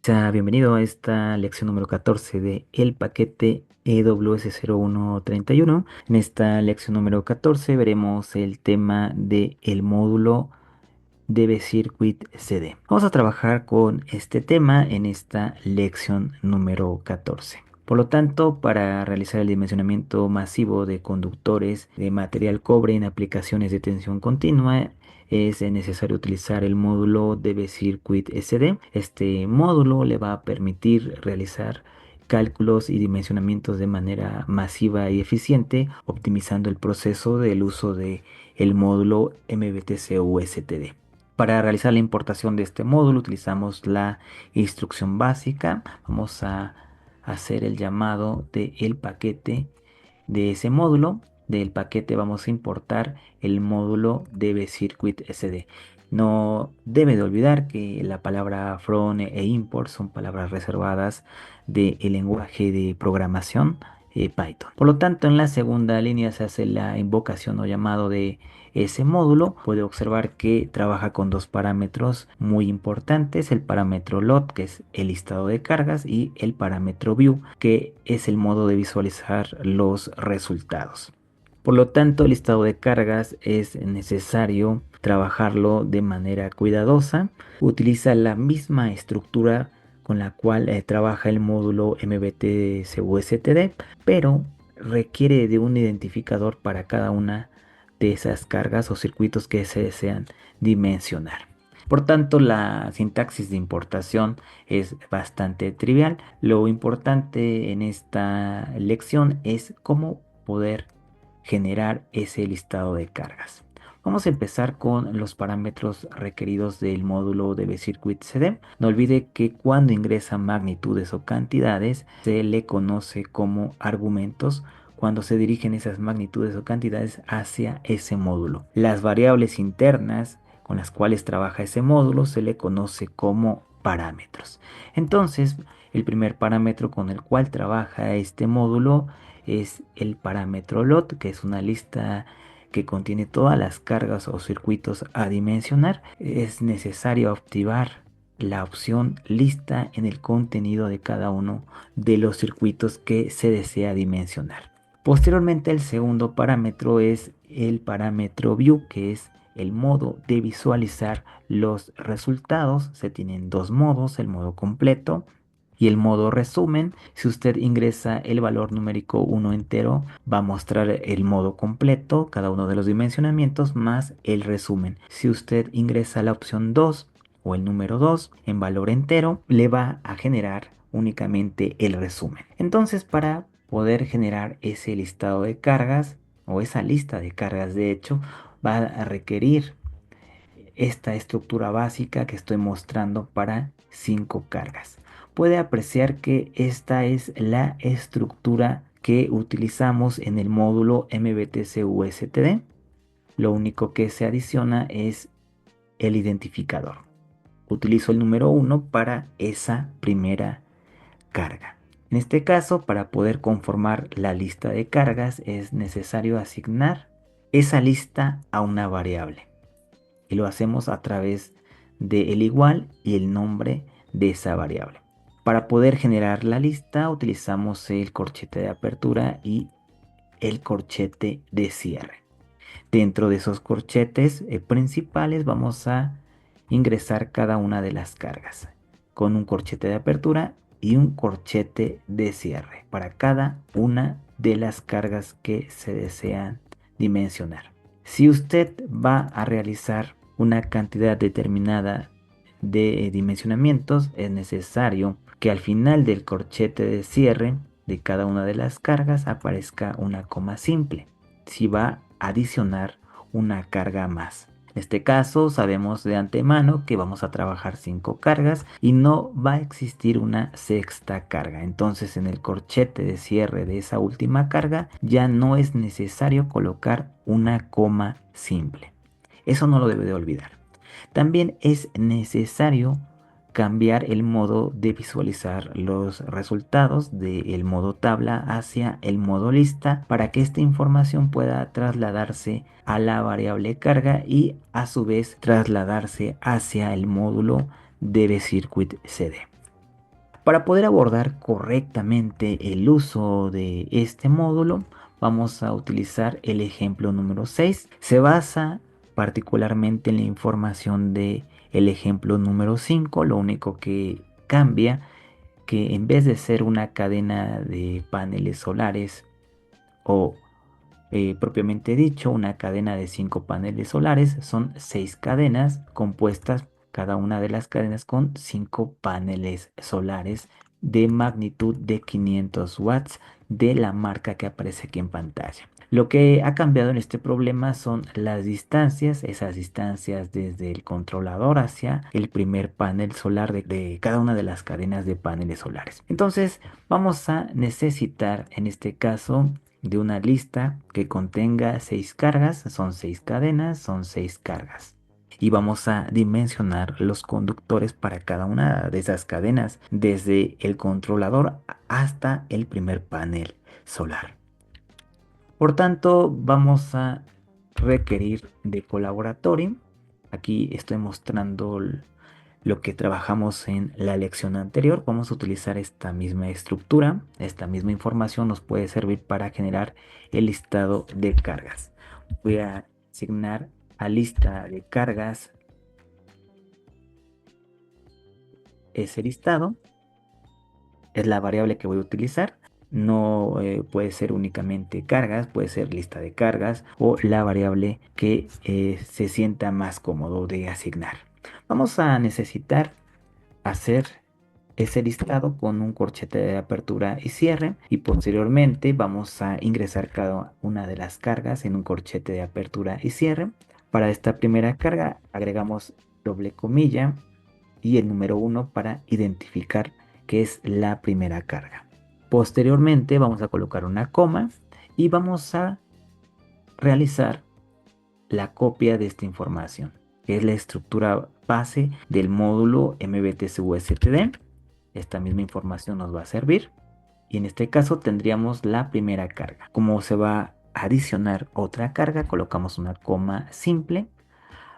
Bienvenido a esta lección número 14 de el paquete EWS0131. En esta lección número 14 veremos el tema de el módulo DB Circuit CD. Vamos a trabajar con este tema en esta lección número 14. Por lo tanto, para realizar el dimensionamiento masivo de conductores de material cobre en aplicaciones de tensión continua, es necesario utilizar el módulo DB Circuit SD. Este módulo le va a permitir realizar cálculos y dimensionamientos de manera masiva y eficiente, optimizando el proceso del uso de el módulo MBTC USTD. Para realizar la importación de este módulo utilizamos la instrucción básica. Vamos a hacer el llamado del paquete de ese módulo. Del paquete vamos a importar el módulo DB Circuit SD. No debe de olvidar que la palabra from e import son palabras reservadas del lenguaje de programación Python. Por lo tanto, en la segunda línea se hace la invocación o llamado de ese módulo. Puede observar que trabaja con dos parámetros muy importantes: el parámetro load, que es el listado de cargas, y el parámetro view, que es el modo de visualizar los resultados. Por lo tanto, el listado de cargas es necesario trabajarlo de manera cuidadosa. Utiliza la misma estructura con la cual trabaja el módulo MBTC-USTD, pero requiere de un identificador para cada una de esas cargas o circuitos que se desean dimensionar. Por tanto, la sintaxis de importación es bastante trivial. Lo importante en esta lección es cómo poder generar ese listado de cargas. Vamos a empezar con los parámetros requeridos del módulo DB Circuit CD. No olvide que cuando ingresa magnitudes o cantidades se le conoce como argumentos cuando se dirigen esas magnitudes o cantidades hacia ese módulo. Las variables internas con las cuales trabaja ese módulo se le conoce como parámetros. Entonces, el primer parámetro con el cual trabaja este módulo es el parámetro load, que es una lista que contiene todas las cargas o circuitos a dimensionar. Es necesario activar la opción lista en el contenido de cada uno de los circuitos que se desea dimensionar. Posteriormente, el segundo parámetro es el parámetro view, que es el modo de visualizar los resultados. Se tienen dos modos: el modo completo y el modo resumen. Si usted ingresa el valor numérico 1 entero, va a mostrar el modo completo, cada uno de los dimensionamientos, más el resumen. Si usted ingresa la opción 2 o el número 2 en valor entero, le va a generar únicamente el resumen. Entonces, para poder generar ese listado de cargas, o esa lista de cargas de hecho, va a requerir esta estructura básica que estoy mostrando para 5 cargas. Puede apreciar que esta es la estructura que utilizamos en el módulo MBTC-USTD. Lo único que se adiciona es el identificador. Utilizo el número 1 para esa primera carga. En este caso, para poder conformar la lista de cargas, es necesario asignar esa lista a una variable. Y lo hacemos a través de el igual y el nombre de esa variable. Para poder generar la lista utilizamos el corchete de apertura y el corchete de cierre. Dentro de esos corchetes principales vamos a ingresar cada una de las cargas con un corchete de apertura y un corchete de cierre para cada una de las cargas que se desean dimensionar. Si usted va a realizar una cantidad determinada de dimensionamientos, es necesario que al final del corchete de cierre de cada una de las cargas aparezca una coma simple si va a adicionar una carga más. En este caso sabemos de antemano que vamos a trabajar 5 cargas y no va a existir una sexta carga. Entonces, en el corchete de cierre de esa última carga ya no es necesario colocar una coma simple. Eso no lo debe de olvidar. También es necesario cambiar el modo de visualizar los resultados del modo tabla hacia el modo lista para que esta información pueda trasladarse a la variable carga y a su vez trasladarse hacia el módulo DB Circuit CD. Para poder abordar correctamente el uso de este módulo, vamos a utilizar el ejemplo número 6. Se basa particularmente en la información de el ejemplo número 5. Lo único que cambia que en vez de ser una cadena de paneles solares o propiamente dicho, una cadena de 5 paneles solares, son 6 cadenas compuestas, cada una de las cadenas con 5 paneles solares de magnitud de 500 watts de la marca que aparece aquí en pantalla. Lo que ha cambiado en este problema son las distancias, esas distancias desde el controlador hacia el primer panel solar de cada una de las cadenas de paneles solares. Entonces, vamos a necesitar en este caso de una lista que contenga 6 cargas, son 6 cadenas, son 6 cargas. Y vamos a dimensionar los conductores para cada una de esas cadenas, desde el controlador hasta el primer panel solar. Por tanto, vamos a requerir de colaboratorio. Aquí estoy mostrando lo que trabajamos en la lección anterior. Vamos a utilizar esta misma estructura. Esta misma información nos puede servir para generar el listado de cargas. Voy a asignar a lista de cargas ese listado. Es la variable que voy a utilizar. No puede ser únicamente cargas, puede ser lista de cargas o la variable que se sienta más cómodo de asignar. Vamos a necesitar hacer ese listado con un corchete de apertura y cierre, y posteriormente vamos a ingresar cada una de las cargas en un corchete de apertura y cierre. Para esta primera carga agregamos doble comilla y el número 1 para identificar que es la primera carga. Posteriormente vamos a colocar una coma y vamos a realizar la copia de esta información, que es la estructura base del módulo MBTC-USTD. Esta misma información nos va a servir y en este caso tendríamos la primera carga. Como se va a adicionar otra carga, colocamos una coma simple,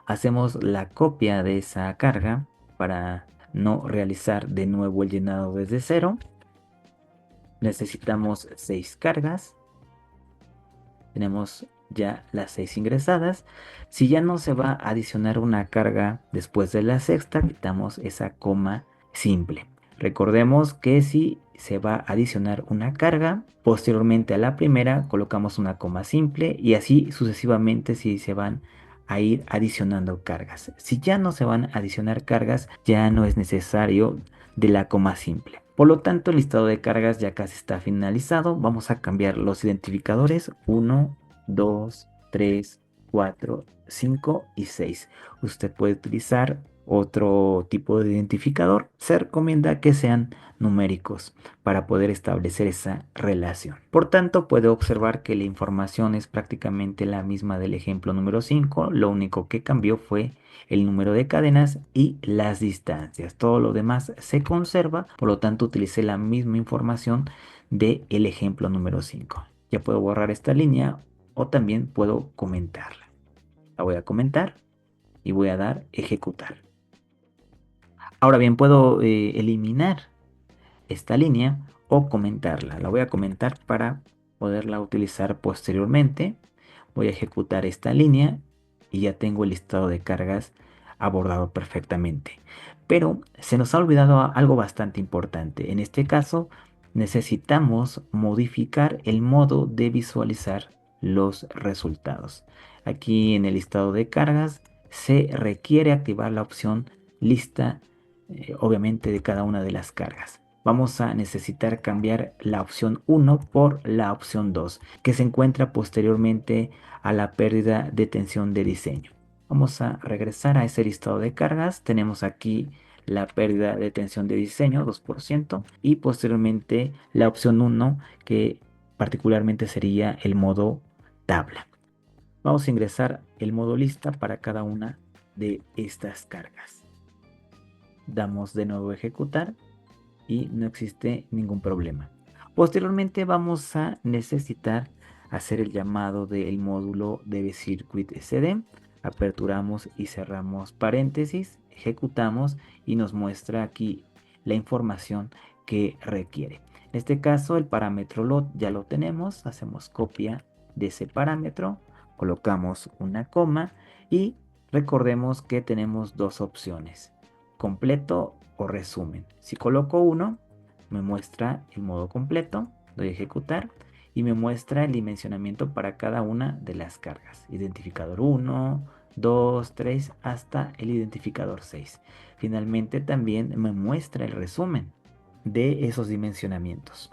hacemos la copia de esa carga para no realizar de nuevo el llenado desde cero. Necesitamos 6 cargas. Tenemos ya las 6 ingresadas. Si ya no se va a adicionar una carga después de la sexta, quitamos esa coma simple. Recordemos que si se va a adicionar una carga, posteriormente a la primera colocamos una coma simple y así sucesivamente si se van a ir adicionando cargas. Si ya no se van a adicionar cargas, ya no es necesario de la coma simple. Por lo tanto, el listado de cargas ya casi está finalizado. Vamos a cambiar los identificadores 1, 2, 3, 4, 5 y 6. Usted puede utilizar otro tipo de identificador. Se recomienda que sean numéricos para poder establecer esa relación. Por tanto, puede observar que la información es prácticamente la misma del ejemplo número 5. Lo único que cambió fue el número de cadenas y las distancias. Todo lo demás se conserva, por lo tanto utilicé la misma información del ejemplo número 5. Ya puedo borrar esta línea o también puedo comentarla. La voy a comentar y voy a dar ejecutar. Ahora bien, puedo eliminar esta línea o comentarla. La voy a comentar para poderla utilizar posteriormente. Voy a ejecutar esta línea y ya tengo el listado de cargas abordado perfectamente. Pero se nos ha olvidado algo bastante importante. En este caso, necesitamos modificar el modo de visualizar los resultados. Aquí en el listado de cargas se requiere activar la opción lista, obviamente de cada una de las cargas. Vamos a necesitar cambiar la opción 1 por la opción 2, que se encuentra posteriormente a la pérdida de tensión de diseño. Vamos a regresar a ese listado de cargas. Tenemos aquí la pérdida de tensión de diseño 2% y posteriormente la opción 1, que particularmente sería el modo tabla. Vamos a ingresar el modo lista para cada una de estas cargas. Damos de nuevo a ejecutar y no existe ningún problema. Posteriormente vamos a necesitar hacer el llamado del módulo de Circuit SD. Aperturamos y cerramos paréntesis, ejecutamos y nos muestra aquí la información que requiere. En este caso, el parámetro ya lo tenemos. Hacemos copia de ese parámetro, colocamos una coma y recordemos que tenemos dos opciones: completo o resumen. Si coloco uno, me muestra el modo completo, doy a ejecutar y me muestra el dimensionamiento para cada una de las cargas. Identificador 1, 2, 3 hasta el identificador 6. Finalmente también me muestra el resumen de esos dimensionamientos.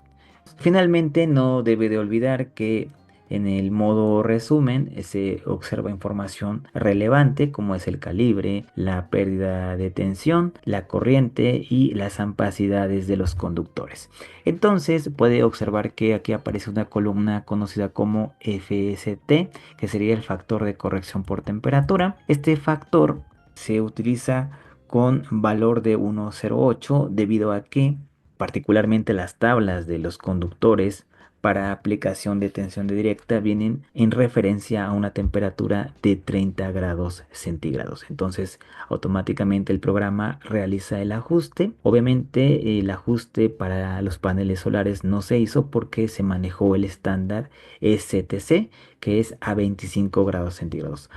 Finalmente, no debe de olvidar que en el modo resumen se observa información relevante como es el calibre, la pérdida de tensión, la corriente y las ampacidades de los conductores. Entonces puede observar que aquí aparece una columna conocida como FST, que sería el factor de corrección por temperatura. Este factor se utiliza con valor de 1,08 debido a que particularmente las tablas de los conductores para aplicación de tensión directa vienen en referencia a una temperatura de 30 grados centígrados. Entonces, automáticamente el programa realiza el ajuste. Obviamente, el ajuste para los paneles solares no se hizo porque se manejó el estándar STC, que es a 25 grados centígrados.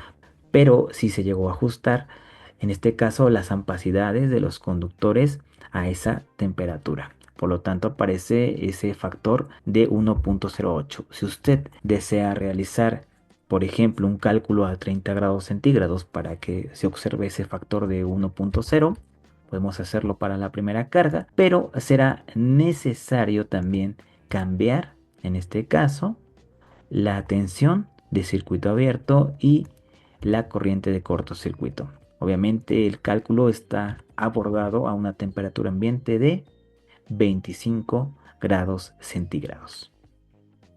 Pero sí se llegó a ajustar, en este caso, las ampacidades de los conductores a esa temperatura. Por lo tanto, aparece ese factor de 1,08. Si usted desea realizar, por ejemplo, un cálculo a 30 grados centígrados para que se observe ese factor de 1,0, podemos hacerlo para la primera carga, pero será necesario también cambiar, en este caso, la tensión de circuito abierto y la corriente de cortocircuito. Obviamente el cálculo está abordado a una temperatura ambiente de 25 grados centígrados.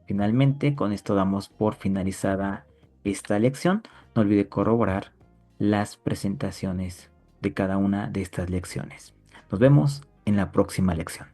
Finalmente, con esto damos por finalizada esta lección. No olvide corroborar las presentaciones de cada una de estas lecciones. Nos vemos en la próxima lección.